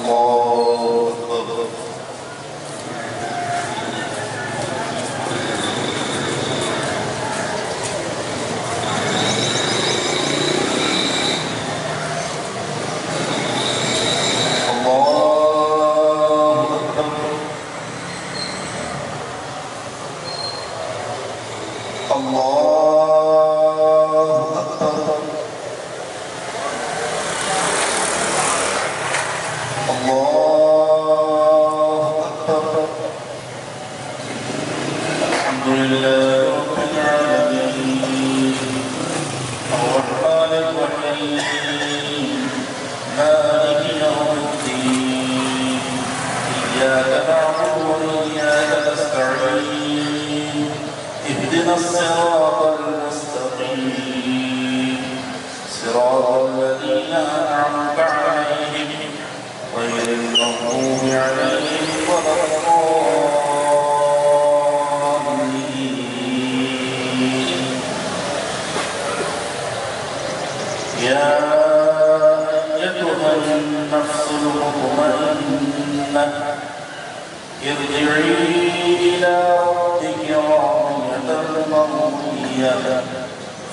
الله أكبر.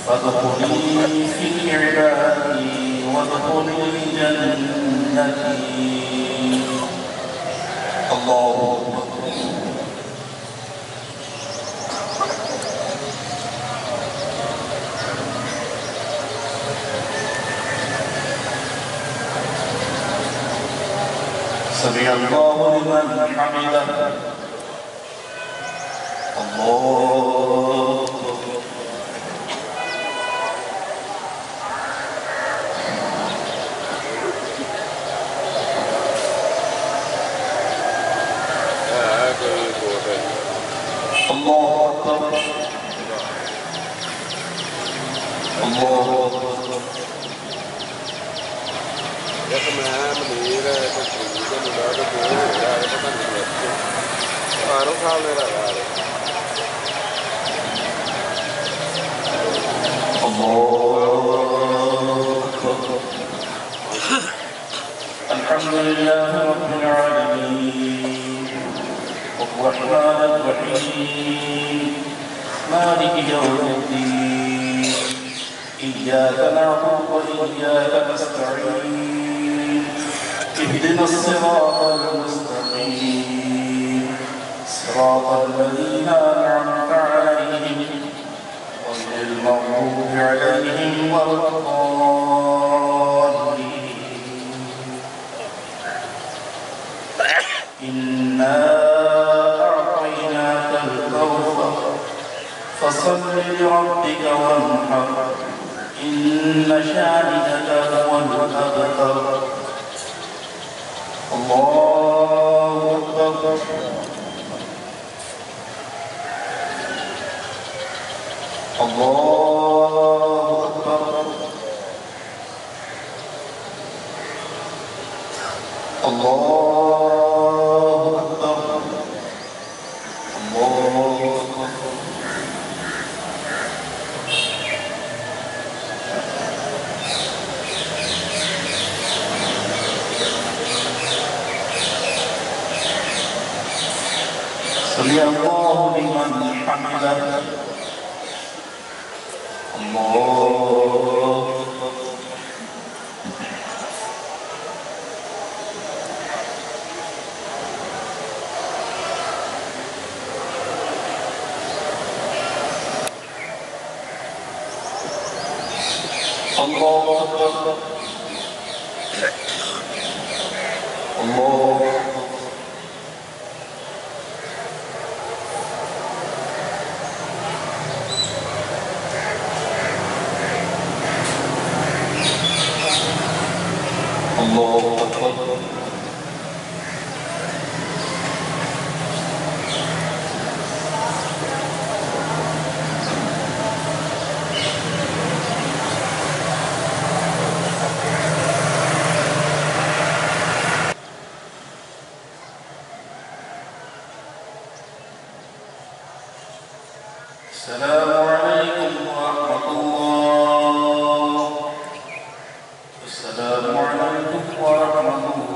فادخلي في عبادي وادخلي جنتي. الله أكبر. سمع الله لمن حمده. الله الله أكبر. الله أكبر. يا كمان منير تشريح الميلاد النبوي يا رب تنزل عارف حالنا الله أكبر. الحمد لله رب العالمين الرحمن الرحيم مالك يوم الدين إياك نعبد وإياك نستعين اهدنا الصراط المستقيم صراط الذين أنعمت عليهم غير المغضوب عليهم ولا الضالين. إنا أعطيناك الكوثر فصل لربك وانحر إن شانئك هو الأبتر. الله أكبر. الله أكبر. الله أكبر. الله أكبر. سمع الله لمن حمده. الله أكبر. الله الله أكبر. السلام عليكم ورحمة الله. السلام عليكم ورحمة الله.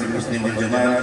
bil husni wal jamal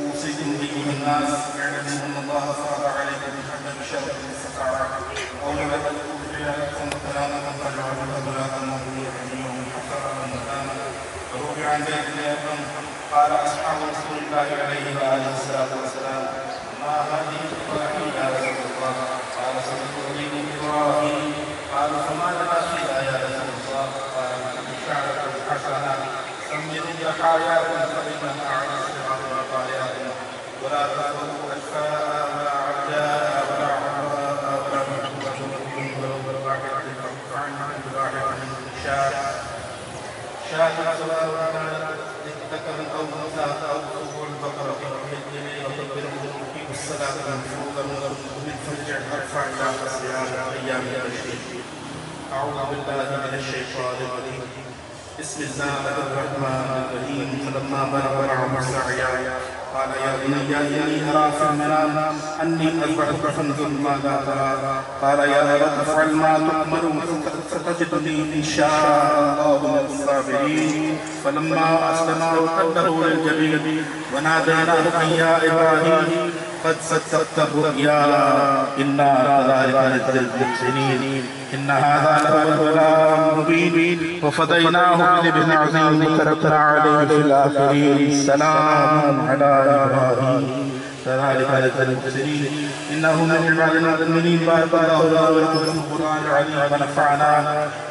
أوصيكم أيها الناس اعلموا أن الله فرض عليكم الحج بشهر الاستطاعة أولا لكم ثلاثة فاجعلوا أبناءكم وذريتكم حسرا مكانا. روي عن زيد بن أرقم قال أصحاب رسول الله عليه وآله الصلاة والسلام ما هذه الإبراهيم يا رسول الله؟ قال صدق إليكم إبراهيم. قال فما لنا فيها يا رسول الله؟ قال الشعرة الحسنة سميت حياة فإنها على الصراط وقايات ولا تأخذوا أشفاء ولا عرجاء ولا عراء ولا مكتوبة ولو بالواحد فعنها بالواحد من شاة سواء كانت ذكر أو أنثى أو سبوع البقرة في الصلاة مفروضا ومن فرجع أرفع إلى صيام أيام التشريق. أعوذ بالله من الشيطان الرجيم. بسم الله الرحمن الرحيم. فلما بلغ معه السعي قال يا بني إني أرى في المنام أني أذبحك فانظر ماذا ترى. قال يا أبت افعل ما تؤمر ستجدني إن شاء الله من الصابرين. فلما أسلما وتله للجبين وناديناه أن يا إبراهيم قد صدقت الرؤيا إنا كذلك نجزي المحسنين. إن هذا لهو البلاء المبين وفديناه بذبح عظيم وتركنا عليه في الآخرين. سلام على إبراهيم كذلك نجزي المحسنين إنه من عبادنا المؤمنين. بارك الله لنا ولكم في القرآن العظيم ونفعنا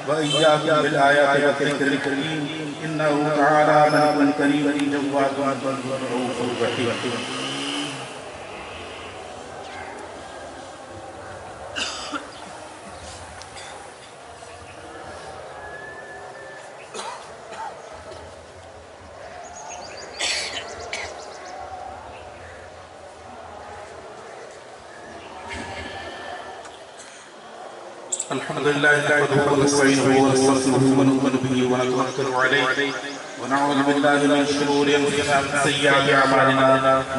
وإياكم بالآيات والذكر الحكيم. إنه تعالى ملك كريم جواد رؤوف رحيم. الحمد لله نحمده ونستعينه ونستغفره ونؤمن به ونتوكل عليه ونعوذ بالله من شرور انفسنا ومن سيئات اعمالنا.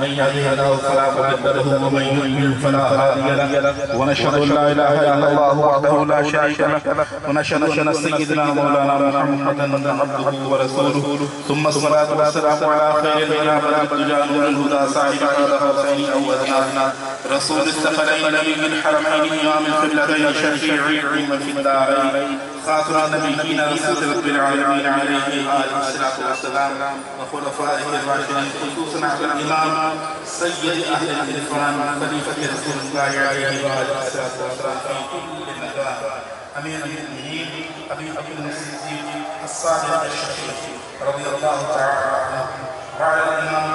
من يهده الله فلا مضل له ومن يضلل فلا هادي له. ونشهد ان لا اله الا الله وحده لا شريك له ونشهد ان سيدنا مولانا محمدا عبده ورسوله. ثم الصلاه والسلام على خير الانام والدجان والهدى صاحب الحسين اولنا رسول الثقلين نبي الحرمين امام القبلتين شفيعي في الدارين خاتم النبيين رسول رب العالمين عليه الصلاه والسلام وخلفائه الراشدين خصوصا على الامام سيد اهل العرفان خليفه رسول الله عليه الصلاه والسلام في كل مكان امير المؤمنين ابي بكر الصديق الصادق الشهيد رضي الله تعالى عنه وعلى الامام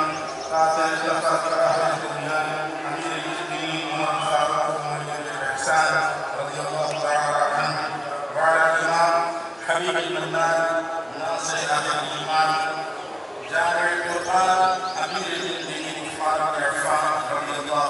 قاتل الخلفاء اهل البنيان امير المؤمنين عمر بن الخطاب الاحسان رضي الله تعالى عنه وعلى الامام حبيب المنان ناصر اهل الايمان جامع القران امير المؤمنين عثمان بن عفان رضي الله